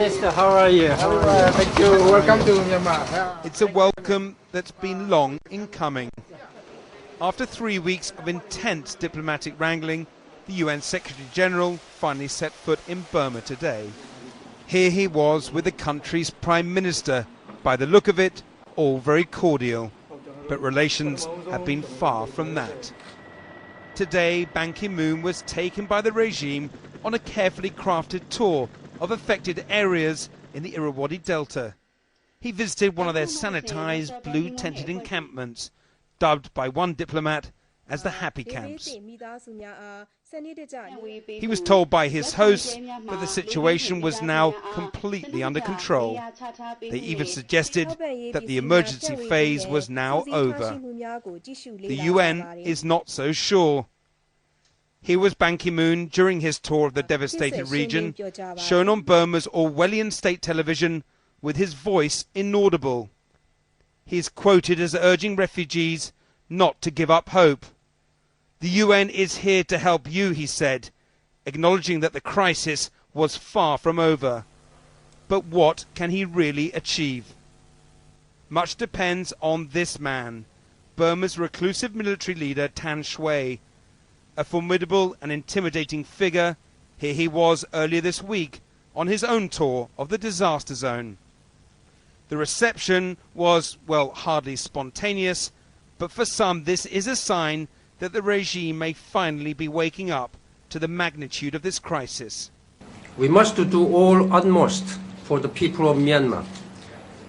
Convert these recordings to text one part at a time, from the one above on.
Mister, how are you? Thank you. Welcome to Myanmar. It's a welcome that's been long in coming. After 3 weeks of intense diplomatic wrangling, the UN Secretary-General finally set foot in Burma today. Here he was with the country's Prime Minister. By the look of it, all very cordial. But relations have been far from that. Today, Ban Ki-moon was taken by the regime on a carefully crafted tour of affected areas in the Irrawaddy Delta. He visited one of their sanitized, blue-tented encampments, dubbed by one diplomat as the happy camps. He was told by his hosts that the situation was now completely under control. They even suggested that the emergency phase was now over. The UN is not so sure. Here was Ban Ki-moon during his tour of the devastated region, shown on Burma's Orwellian state television with his voice inaudible. He is quoted as urging refugees not to give up hope. The UN is here to help you, he said, acknowledging that the crisis was far from over. But what can he really achieve? Much depends on this man, Burma's reclusive military leader Tan Shwe. A formidable and intimidating figure, here he was earlier this week on his own tour of the disaster zone. The reception was, well, hardly spontaneous, but for some this is a sign that the regime may finally be waking up to the magnitude of this crisis. We must do all utmost for the people of Myanmar.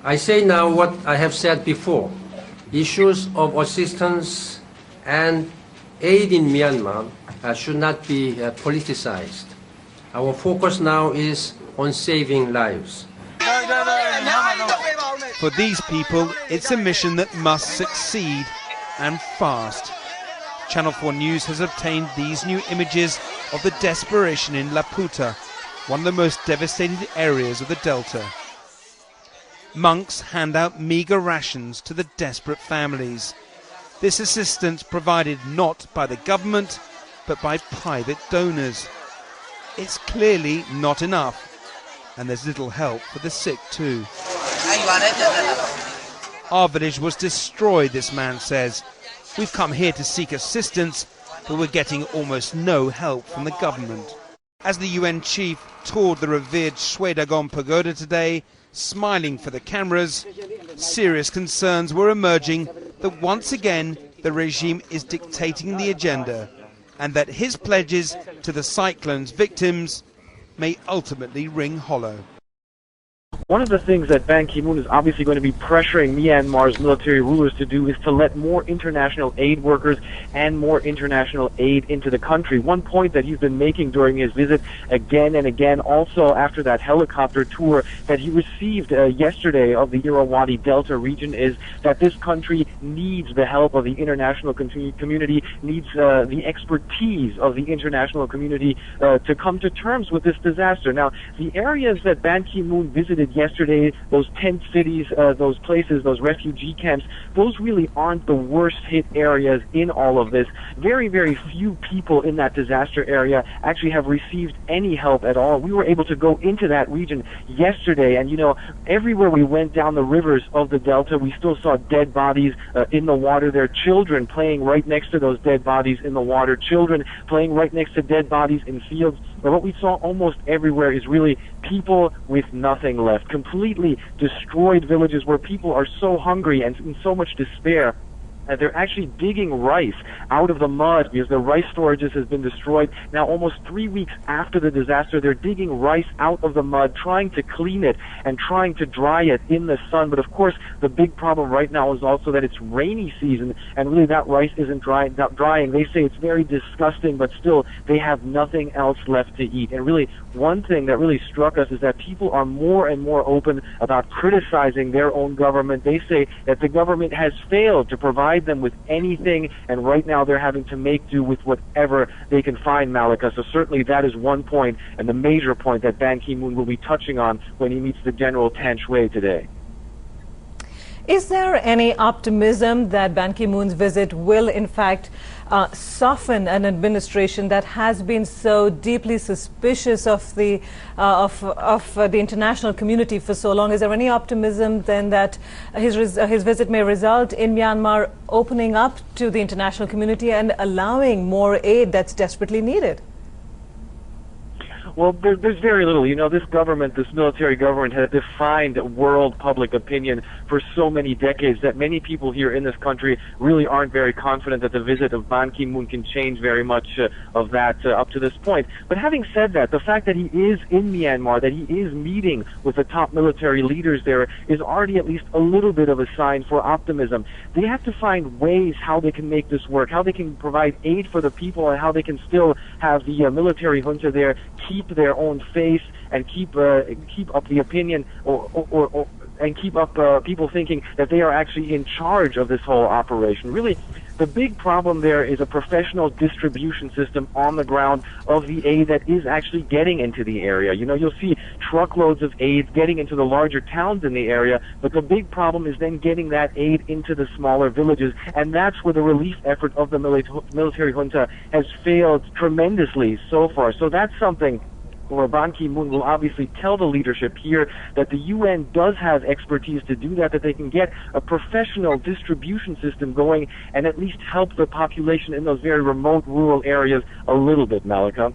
I say now what I have said before. Issues of assistance and aid in Myanmar should not be politicized. Our focus now is on saving lives. For these people, it's a mission that must succeed, and fast. Channel 4 News has obtained these new images of the desperation in Laputa, one of the most devastated areas of the Delta. Monks hand out meagre rations to the desperate families. This assistance provided not by the government, but by private donors. It's clearly not enough, and there's little help for the sick too. Our village was destroyed, this man says. We've come here to seek assistance, but we're getting almost no help from the government. As the UN chief toured the revered Shwe Dagon pagoda today, smiling for the cameras, serious concerns were emerging that once again the regime is dictating the agenda, and that his pledges to the cyclone's victims may ultimately ring hollow. One of the things that Ban Ki-moon is obviously going to be pressuring Myanmar's military rulers to do is to let more international aid workers and more international aid into the country. One point that he's been making during his visit again and again, also after that helicopter tour that he received yesterday of the Irrawaddy Delta region, is that this country needs the help of the international community, needs the expertise of the international community to come to terms with this disaster. Now, the areas that Ban Ki-moon visited yesterday, those tent cities, those places, those refugee camps, those really aren't the worst hit areas in all of this. Very, very few people in that disaster area actually have received any help at all. We were able to go into that region yesterday, and you know, everywhere we went down the rivers of the Delta, we still saw dead bodies in the water. There are children playing right next to those dead bodies in the water, children playing right next to dead bodies in fields. But what we saw almost everywhere is really people with nothing left, completely destroyed villages where people are so hungry and in so much despair. They're actually digging rice out of the mud because the rice storages has been destroyed. Now, almost 3 weeks after the disaster, they're digging rice out of the mud, trying to clean it and trying to dry it in the sun. But of course, the big problem right now is also that it's rainy season, and really that rice isn't drying. They say it's very disgusting, but still, they have nothing else left to eat. And really, one thing that really struck us is that people are more and more open about criticizing their own government. They say that the government has failed to provide them with anything, and right now they're having to make do with whatever they can find, Malika. So certainly that is one point, and the major point that Ban Ki-moon will be touching on when he meets the General Tan Shwe today. Is there any optimism that Ban Ki-moon's visit will, in fact, soften an administration that has been so deeply suspicious of the international community for so long? Is there any optimism then that his visit may result in Myanmar opening up to the international community and allowing more aid that's desperately needed? Well, there's very little. You know, this government, this military government, has defined world public opinion for so many decades that many people here in this country really aren't very confident that the visit of Ban Ki-moon can change very much of that up to this point. But having said that, the fact that he is in Myanmar, that he is meeting with the top military leaders there, is already at least a little bit of a sign for optimism. They have to find ways how they can make this work, how they can provide aid for the people, and how they can still have the military junta there keep their own face and keep up the opinion and keep up people thinking that they are actually in charge of this whole operation. Really, the big problem there is a professional distribution system on the ground of the aid that is actually getting into the area. You know, you'll see truckloads of aid getting into the larger towns in the area, but the big problem is then getting that aid into the smaller villages, and that's where the relief effort of the military junta has failed tremendously so far. So that's something where Ban Ki-moon will obviously tell the leadership here that the UN does have expertise to do that they can get a professional distribution system going and at least help the population in those very remote rural areas a little bit, Malika.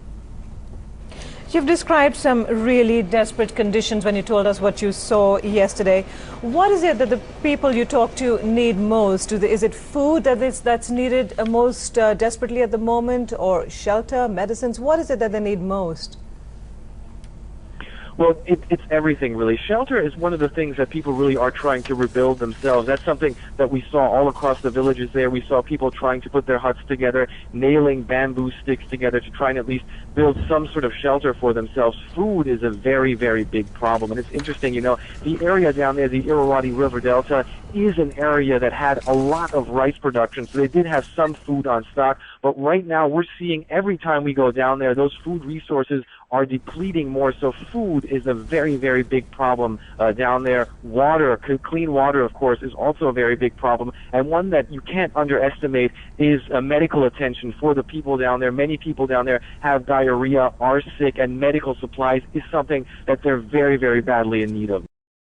You've described some really desperate conditions when you told us what you saw yesterday. What is it that the people you talk to need most? Is it food that's needed most desperately at the moment, or shelter, medicines? What is it that they need most? Well, it's everything, really. Shelter is one of the things that people really are trying to rebuild themselves. That's something that we saw all across the villages there. We saw people trying to put their huts together, nailing bamboo sticks together to try and at least build some sort of shelter for themselves. Food is a very, very big problem. And it's interesting, you know, the area down there, the Irrawaddy River Delta, is an area that had a lot of rice production, so they did have some food on stock. But right now, we're seeing every time we go down there, those food resources are depleting more, so food is a very, very big problem down there. Water, clean water, of course, is also a very big problem, and one that you can't underestimate is medical attention for the people down there. Many people down there have diarrhea, are sick, and medical supplies is something that they're very, very badly in need of.